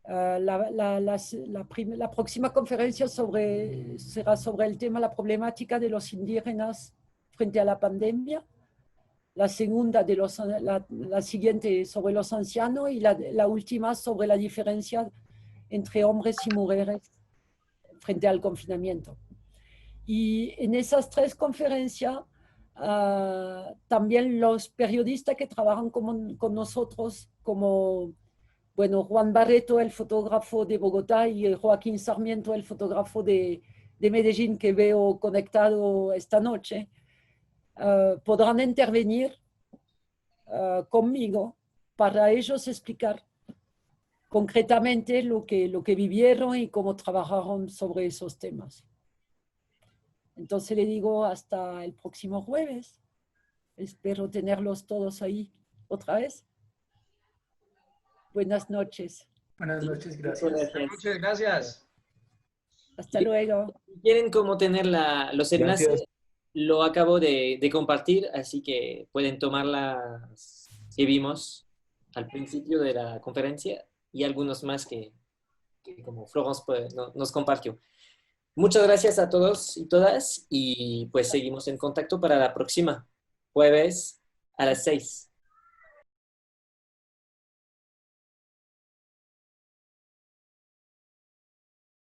La próxima conferencia será sobre el tema, la problemática de los indígenas frente a la pandemia. La segunda, la siguiente sobre los ancianos y la última sobre la diferencia entre hombres y mujeres frente al confinamiento. Y en esas 3 conferencias, también los periodistas que trabajan con nosotros, como bueno, Juan Barreto, el fotógrafo de Bogotá, y Joaquín Sarmiento, el fotógrafo de Medellín, que veo conectado esta noche, podrán intervenir conmigo para ellos explicar concretamente lo que vivieron y cómo trabajaron sobre esos temas. Entonces le digo hasta el próximo jueves. Espero tenerlos todos ahí otra vez. Buenas noches. Buenas noches, gracias. Buenas Muchas gracias. Hasta luego. Si quieren como tener los enlaces, Gracias. lo acabo de compartir, así que pueden tomar las que vimos al principio de la conferencia y algunos más que como Florence nos compartió. Muchas gracias a todos y todas y pues seguimos en contacto para la próxima jueves a las 6.